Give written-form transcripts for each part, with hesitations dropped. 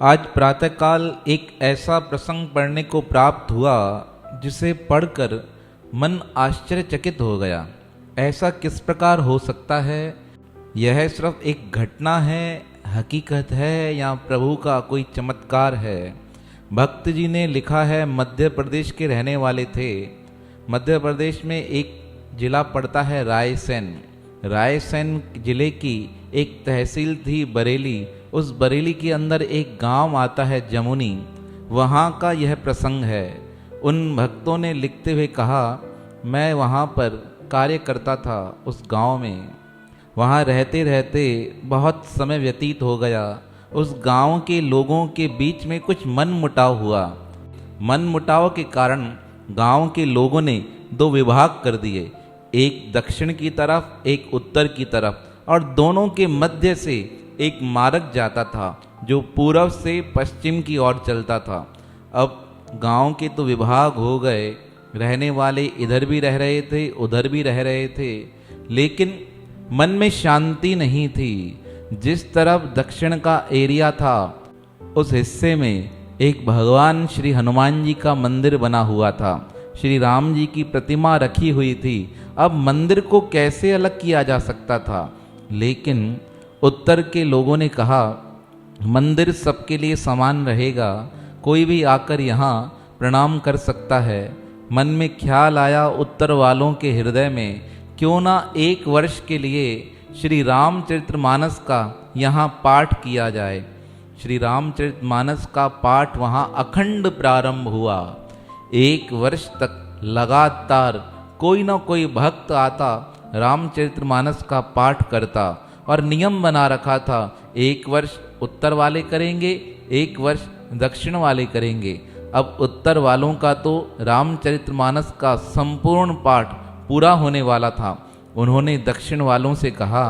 आज प्रातःकाल एक ऐसा प्रसंग पढ़ने को प्राप्त हुआ जिसे पढ़कर मन आश्चर्यचकित हो गया। ऐसा किस प्रकार हो सकता है? यह सिर्फ एक घटना है, हकीकत है या प्रभु का कोई चमत्कार है? भक्त जी ने लिखा है, मध्य प्रदेश के रहने वाले थे। मध्य प्रदेश में एक जिला पड़ता है रायसेन। रायसेन जिले की एक तहसील थी बरेली। उस बरेली के अंदर एक गांव आता है जमुनी, वहाँ का यह प्रसंग है। उन भक्तों ने लिखते हुए कहा, मैं वहाँ पर कार्य करता था उस गांव में। वहाँ रहते रहते बहुत समय व्यतीत हो गया। उस गांव के लोगों के बीच में कुछ मनमुटाव हुआ। मनमुटाव के कारण गांव के लोगों ने दो विभाग कर दिए, एक दक्षिण की तरफ, एक उत्तर की तरफ, और दोनों के मध्य से एक मार्ग जाता था जो पूर्व से पश्चिम की ओर चलता था। अब गांव के तो विभाग हो गए, रहने वाले इधर भी रह रहे थे, उधर भी रह रहे थे, लेकिन मन में शांति नहीं थी। जिस तरफ दक्षिण का एरिया था उस हिस्से में एक भगवान श्री हनुमान जी का मंदिर बना हुआ था, श्री राम जी की प्रतिमा रखी हुई थी। अब मंदिर को कैसे अलग किया जा सकता था? लेकिन उत्तर के लोगों ने कहा, मंदिर सबके लिए समान रहेगा, कोई भी आकर यहाँ प्रणाम कर सकता है। मन में ख्याल आया उत्तर वालों के हृदय में, क्यों ना एक वर्ष के लिए श्री रामचरितमानस का यहाँ पाठ किया जाए। श्री रामचरितमानस का पाठ वहाँ अखंड प्रारंभ हुआ। एक वर्ष तक लगातार कोई ना कोई भक्त आता, रामचरितमानस का पाठ करता, और नियम बना रखा था, एक वर्ष उत्तर वाले करेंगे, एक वर्ष दक्षिण वाले करेंगे। अब उत्तर वालों का तो रामचरितमानस का संपूर्ण पाठ पूरा होने वाला था। उन्होंने दक्षिण वालों से कहा,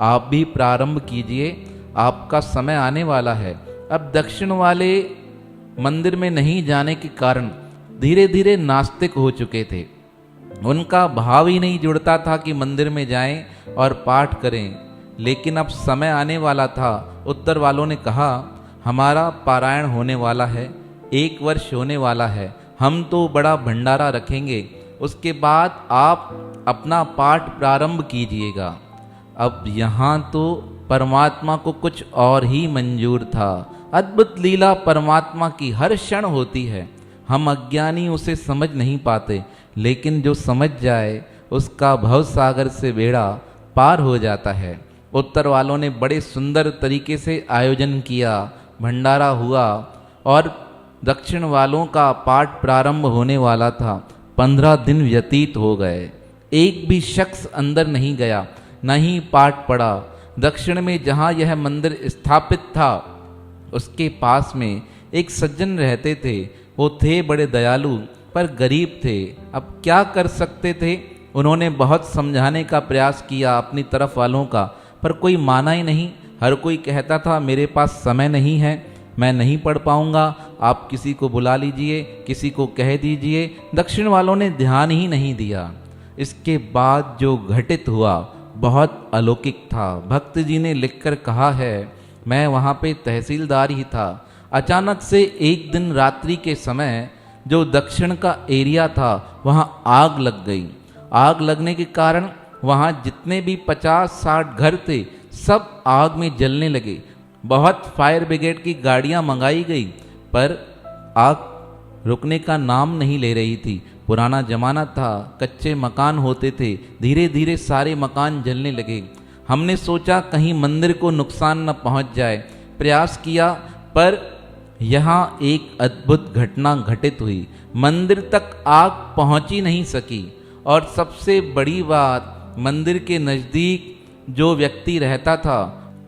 आप भी प्रारंभ कीजिए, आपका समय आने वाला है। अब दक्षिण वाले मंदिर में नहीं जाने के कारण धीरे धीरे नास्तिक हो चुके थे। उनका भाव ही नहीं जुड़ता था कि मंदिर में जाएं और पाठ करें। लेकिन अब समय आने वाला था। उत्तर वालों ने कहा, हमारा पारायण होने वाला है, एक वर्ष होने वाला है, हम तो बड़ा भंडारा रखेंगे, उसके बाद आप अपना पाठ प्रारंभ कीजिएगा। अब यहाँ तो परमात्मा को कुछ और ही मंजूर था। अद्भुत लीला परमात्मा की हर क्षण होती है, हम अज्ञानी उसे समझ नहीं पाते, लेकिन जो समझ जाए उसका भव सागर से बेड़ा पार हो जाता है। उत्तर वालों ने बड़े सुंदर तरीके से आयोजन किया, भंडारा हुआ, और दक्षिण वालों का पाठ प्रारंभ होने वाला था। 15 दिन व्यतीत हो गए, एक भी शख्स अंदर नहीं गया, न ही पाठ पढ़ा। दक्षिण में जहाँ यह मंदिर स्थापित था उसके पास में एक सज्जन रहते थे। वो थे बड़े दयालु पर गरीब थे। अब क्या कर सकते थे? उन्होंने बहुत समझाने का प्रयास किया अपनी तरफ वालों का, पर कोई माना ही नहीं। हर कोई कहता था, मेरे पास समय नहीं है, मैं नहीं पढ़ पाऊंगा, आप किसी को बुला लीजिए, किसी को कह दीजिए। दक्षिण वालों ने ध्यान ही नहीं दिया। इसके बाद जो घटित हुआ बहुत अलौकिक था। भक्त जी ने लिखकर कहा है, मैं वहाँ पे तहसीलदार ही था। अचानक से एक दिन रात्रि के समय जो दक्षिण का एरिया था वहाँ आग लग गई। आग लगने के कारण वहाँ जितने भी 50-60 घर थे सब आग में जलने लगे। बहुत फायर ब्रिगेड की गाड़ियाँ मंगाई गई, पर आग रुकने का नाम नहीं ले रही थी। पुराना जमाना था, कच्चे मकान होते थे, धीरे धीरे सारे मकान जलने लगे। हमने सोचा कहीं मंदिर को नुकसान न पहुँच जाए, प्रयास किया, पर यहाँ एक अद्भुत घटना घटित हुई। मंदिर तक आग पहुँच ही नहीं सकी, और सबसे बड़ी बात, मंदिर के नज़दीक जो व्यक्ति रहता था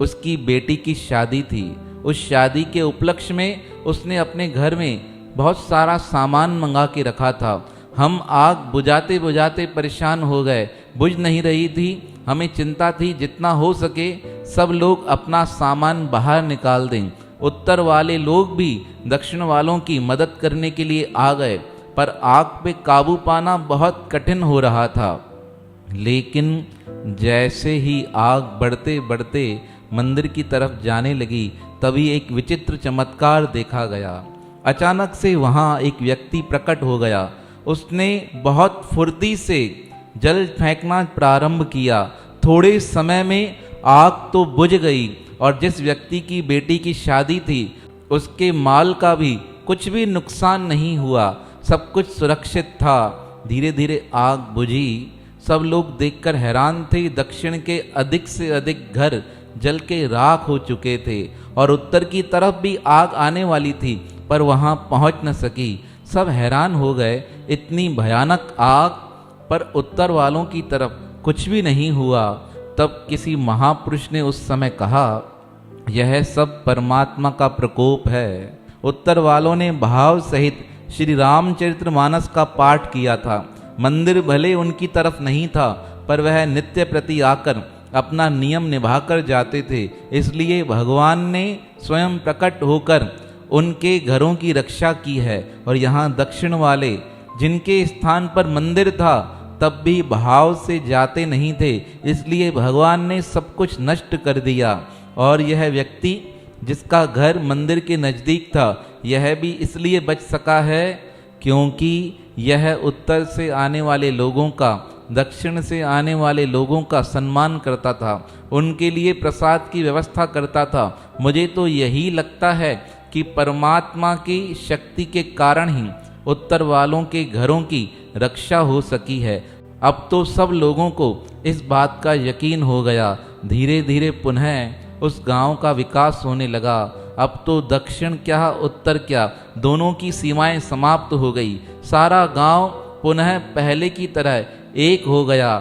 उसकी बेटी की शादी थी। उस शादी के उपलक्ष्य में उसने अपने घर में बहुत सारा सामान मंगा के रखा था। हम आग बुझाते बुझाते परेशान हो गए, बुझ नहीं रही थी। हमें चिंता थी जितना हो सके सब लोग अपना सामान बाहर निकाल दें। उत्तर वाले लोग भी दक्षिण वालों की मदद करने के लिए आ गए, पर आग पे काबू पाना बहुत कठिन हो रहा था। लेकिन जैसे ही आग बढ़ते बढ़ते मंदिर की तरफ जाने लगी, तभी एक विचित्र चमत्कार देखा गया। अचानक से वहां एक व्यक्ति प्रकट हो गया। उसने बहुत फुर्ती से जल फेंकना प्रारंभ किया। थोड़े समय में आग तो बुझ गई और जिस व्यक्ति की बेटी की शादी थी उसके माल का भी कुछ भी नुकसान नहीं हुआ, सब कुछ सुरक्षित था। धीरे धीरे आग बुझी। सब लोग देखकर हैरान थे। दक्षिण के अधिक से अधिक घर जल के राख हो चुके थे और उत्तर की तरफ भी आग आने वाली थी, पर वहां पहुंच न सकी। सब हैरान हो गए, इतनी भयानक आग, पर उत्तर वालों की तरफ कुछ भी नहीं हुआ। तब किसी महापुरुष ने उस समय कहा, यह सब परमात्मा का प्रकोप है। उत्तर वालों ने भाव सहित श्री रामचरितमानस का पाठ किया था। मंदिर भले उनकी तरफ नहीं था, पर वह नित्य प्रति आकर अपना नियम निभाकर जाते थे। इसलिए भगवान ने स्वयं प्रकट होकर उनके घरों की रक्षा की है। और यहाँ दक्षिण वाले जिनके स्थान पर मंदिर था तब भी भाव से जाते नहीं थे, इसलिए भगवान ने सब कुछ नष्ट कर दिया। और यह व्यक्ति जिसका घर मंदिर के नज़दीक था, यह भी इसलिए बच सका है क्योंकि यह उत्तर से आने वाले लोगों का, दक्षिण से आने वाले लोगों का सम्मान करता था, उनके लिए प्रसाद की व्यवस्था करता था। मुझे तो यही लगता है कि परमात्मा की शक्ति के कारण ही उत्तर वालों के घरों की रक्षा हो सकी है। अब तो सब लोगों को इस बात का यकीन हो गया। धीरे धीरे पुनः उस गांव का विकास होने लगा। अब तो दक्षिण क्या उत्तर क्या, दोनों की सीमाएं समाप्त हो गई। सारा गांव पुनः पहले की तरह एक हो गया।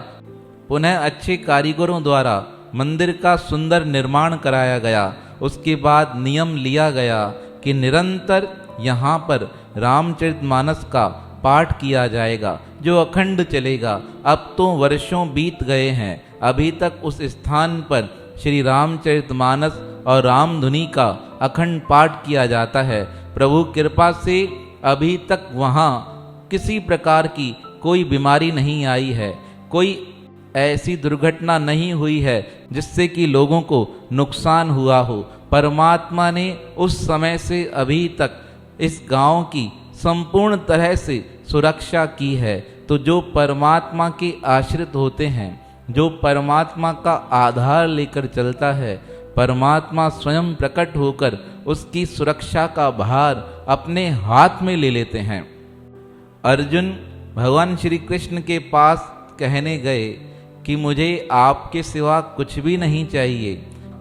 पुनः अच्छे कारीगरों द्वारा मंदिर का सुंदर निर्माण कराया गया। उसके बाद नियम लिया गया कि निरंतर यहाँ पर रामचरितमानस का पाठ किया जाएगा, जो अखंड चलेगा। अब तो वर्षों बीत गए हैं, अभी तक उस स्थान पर श्री रामचरितमानस और रामधुनी का अखंड पाठ किया जाता है। प्रभु कृपा से अभी तक वहाँ किसी प्रकार की कोई बीमारी नहीं आई है, कोई ऐसी दुर्घटना नहीं हुई है जिससे कि लोगों को नुकसान हुआ हो। परमात्मा ने उस समय से अभी तक इस गांव की संपूर्ण तरह से सुरक्षा की है। तो जो परमात्मा के आश्रित होते हैं, जो परमात्मा का आधार लेकर चलता है, परमात्मा स्वयं प्रकट होकर उसकी सुरक्षा का भार अपने हाथ में ले लेते हैं। अर्जुन भगवान श्री कृष्ण के पास कहने गए कि मुझे आपके सिवा कुछ भी नहीं चाहिए,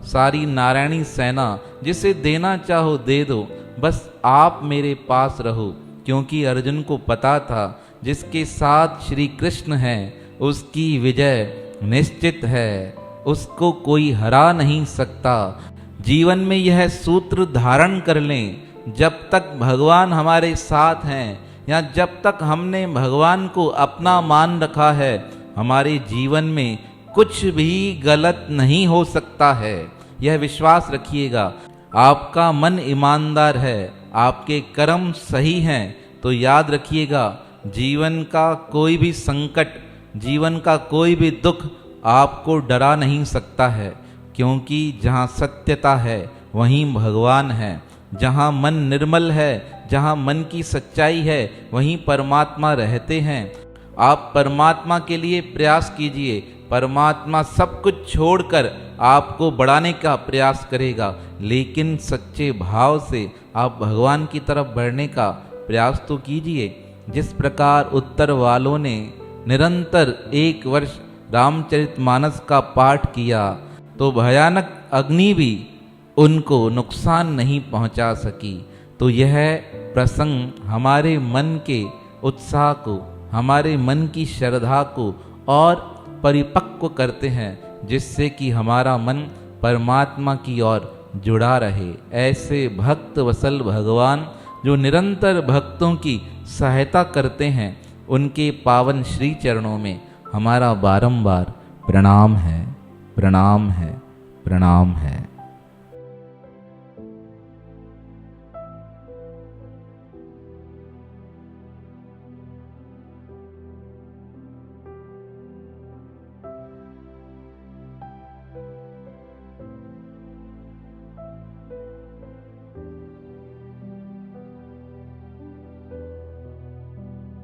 सारी नारायणी सेना जिसे देना चाहो दे दो, बस आप मेरे पास रहो। क्योंकि अर्जुन को पता था जिसके साथ श्री कृष्ण हैं उसकी विजय निश्चित है, उसको कोई हरा नहीं सकता। जीवन में यह सूत्र धारण कर लें, जब तक भगवान हमारे साथ हैं या जब तक हमने भगवान को अपना मान रखा है, हमारे जीवन में कुछ भी गलत नहीं हो सकता है। यह विश्वास रखिएगा। आपका मन ईमानदार है, आपके कर्म सही हैं, तो याद रखिएगा जीवन का कोई भी संकट, जीवन का कोई भी दुख आपको डरा नहीं सकता है। क्योंकि जहाँ सत्यता है वहीं भगवान है, जहाँ मन निर्मल है, जहाँ मन की सच्चाई है, वहीं परमात्मा रहते हैं। आप परमात्मा के लिए प्रयास कीजिए, परमात्मा सब कुछ छोड़कर आपको बढ़ाने का प्रयास करेगा। लेकिन सच्चे भाव से आप भगवान की तरफ बढ़ने का प्रयास तो कीजिए। जिस प्रकार उत्तर वालों ने निरंतर 1 वर्ष रामचरितमानस का पाठ किया, तो भयानक अग्नि भी उनको नुकसान नहीं पहुंचा सकी। तो यह प्रसंग हमारे मन के उत्साह को, हमारे मन की श्रद्धा को और परिपक्व करते हैं, जिससे कि हमारा मन परमात्मा की ओर जुड़ा रहे। ऐसे भक्त वसल भगवान जो निरंतर भक्तों की सहायता करते हैं, उनके पावन श्री चरणों में हमारा बारंबार प्रणाम है, प्रणाम है, प्रणाम है।